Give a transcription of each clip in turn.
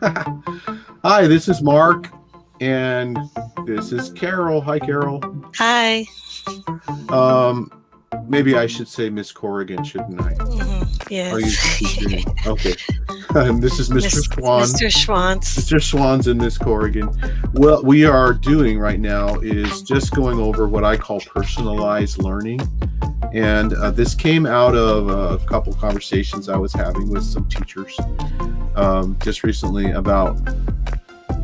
Hi, this is Mark, and this is Carol. Hi, Carol. Hi. Um, Maybe I should say Miss Corrigan, shouldn't I? I'll use the Yes. teacher name. Okay. This is Mr. Schwanz. Mr. Schwanz. Mr. Schwanz and Miss Corrigan. What we are doing right now is just going over what I call personalized learning. And this came out of a couple conversations I was having with some teachers just recently about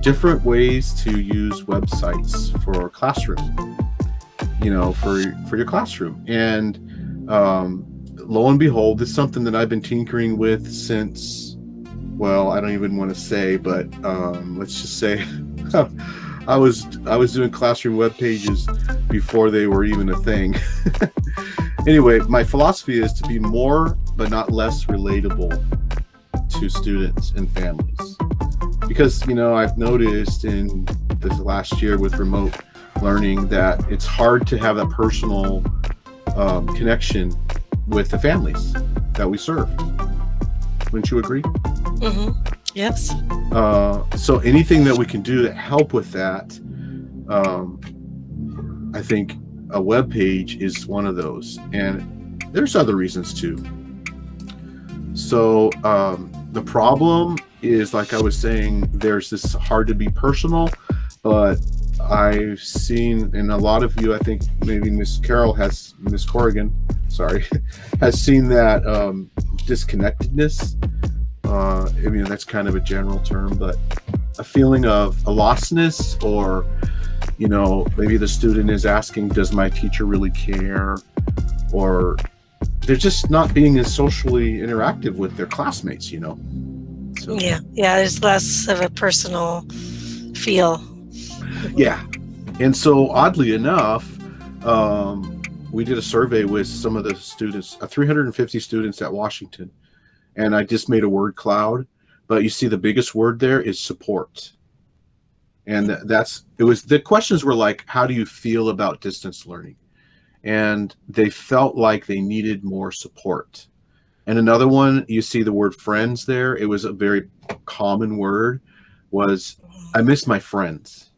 different ways to use websites for classroom, for your classroom. And lo and behold, this is something that I've been tinkering with since, well, I don't even want to say, but let's just say I was doing classroom web pages before they were even a thing. Anyway, my philosophy is to be more but not less relatable to students and families, because I've noticed in this last year with remote learning that it's hard to have that personal connection with the families that we serve. Wouldn't you agree? Yes. So anything that we can do to help with that, I think a web page is one of those, and there's other reasons too. So the problem is, like I was saying, there's this hard to be personal, but I've seen, and a lot of you, I think maybe Miss Corrigan, sorry, has seen that disconnectedness. That's kind of a general term, but a feeling of a lostness, or maybe the student is asking, does my teacher really care? Or they're just not being as socially interactive with their classmates, So, Yeah. There's less of a personal feel. yeah. And so oddly enough, we did a survey with some of the students, 350 students at Washington, and I just made a word cloud. But you see, the biggest word there is support. And the questions were like, how do you feel about distance learning? And they felt like they needed more support. And another one, you see the word friends there. It was a very common word, was, I miss my friends.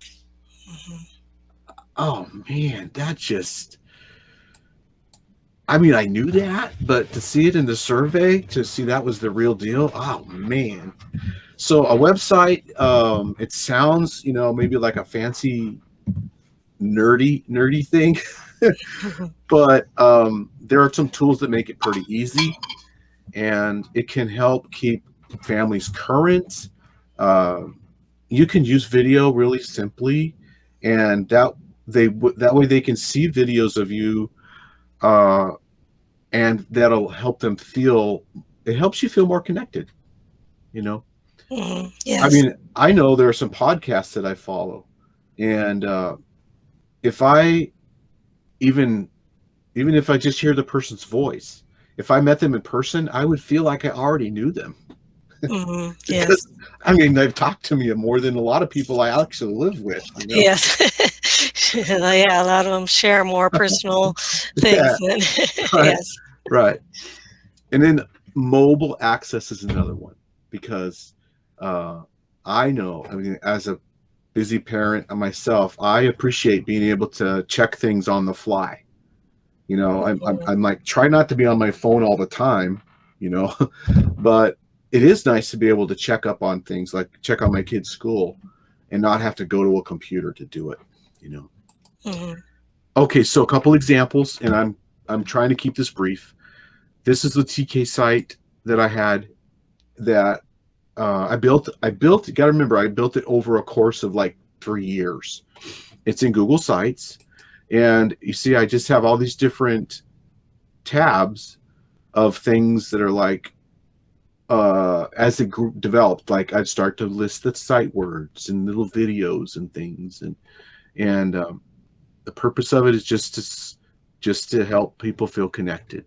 Oh man, I knew that, but to see it in the survey, to see that was the real deal, oh man. So a website, it sounds, maybe like a fancy nerdy thing, but there are some tools that make it pretty easy, and it can help keep families current. You can use video really simply, and that way they can see videos of you, and that'll help them feel. It helps you feel more connected. Yes. I know there are some podcasts that I follow, and if I even if I just hear the person's voice, if I met them in person, I would feel like I already knew them. Yes. They've talked to me more than a lot of people I actually live with. Yes. A lot of them share more personal things than Right. yes. Right. And then mobile access is another one, because I know, as a busy parent myself, I appreciate being able to check things on the fly. I'm like, try not to be on my phone all the time, but it is nice to be able to check up on things, like check on my kid's school, and not have to go to a computer to do it. Okay, so a couple examples, and I'm trying to keep this brief. This is the TK site that I had that I built. You got to remember, I built it over a course of like 3 years. It's in Google Sites, and you see, I just have all these different tabs of things that are like, as the group developed, like I'd start to list the site words and little videos and things, and the purpose of it is just to help people feel connected.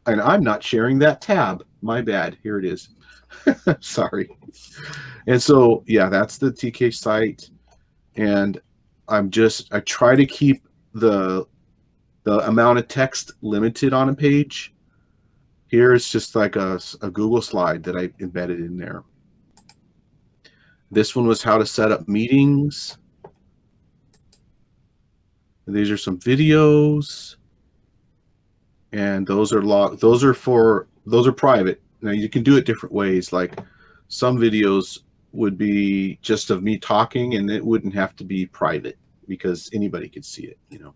And I'm not sharing that tab. My bad. Here it is. Sorry. And so, yeah, that's the TK site. And I try to keep the amount of text limited on a page. Here it's just like a Google slide that I embedded in there. This one was how to set up meetings. And these are some videos. And those are those are private. Now you can do it different ways. Like some videos would be just of me talking, and it wouldn't have to be private because anybody could see it, you know.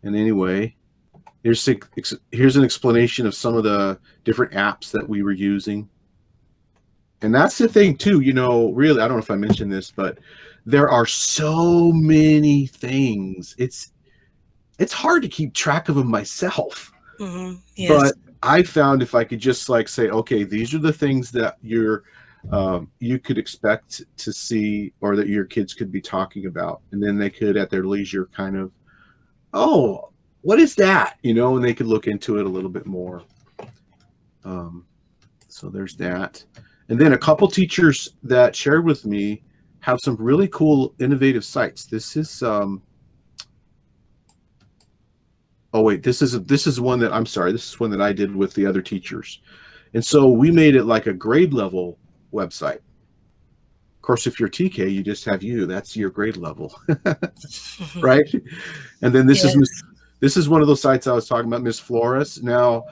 And anyway, here's an explanation of some of the different apps that we were using. And that's the thing too, you know, really, I don't know if I mentioned this, but there are so many things. It's hard to keep track of them myself. Mm-hmm. Yes. But I found if I could just like say, okay, these are the things that you could expect to see, or that your kids could be talking about, and then they could at their leisure kind of, oh, what is that? You know, and they could look into it a little bit more. So there's that. And then a couple teachers that shared with me have some really cool, innovative sites. This is oh wait, this is one that I'm sorry. This is one that I did with the other teachers, and so we made it like a grade level website. Of course, if you're TK, you just have that's your grade level, right? And then this is one of those sites I was talking about, Miss Flores. Now,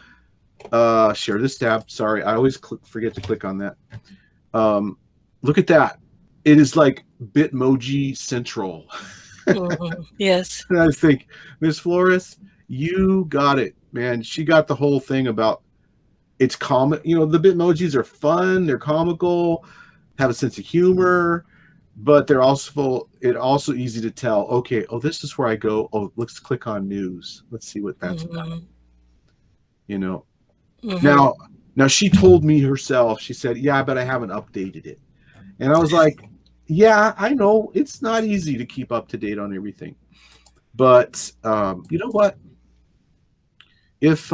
share this tab. Sorry, I always forget to click on that. Look at that. It is like Bitmoji Central. Mm-hmm. Yes. And I think, Miss Flores, you got it, man. She got the whole thing about it's comic. You know, the Bitmojis are fun. They're comical, have a sense of humor, but they're also easy to tell. Okay, oh, this is where I go. Oh, let's click on news. Let's see what that's about. You know. Mm-hmm. Now she told me herself. She said, "Yeah, but I haven't updated it," and I was like, "Yeah, I know it's not easy to keep up to date on everything, but you know what? If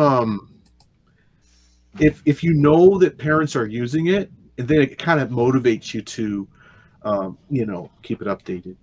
you know that parents are using it, and then it kind of motivates you to, you know, keep it updated."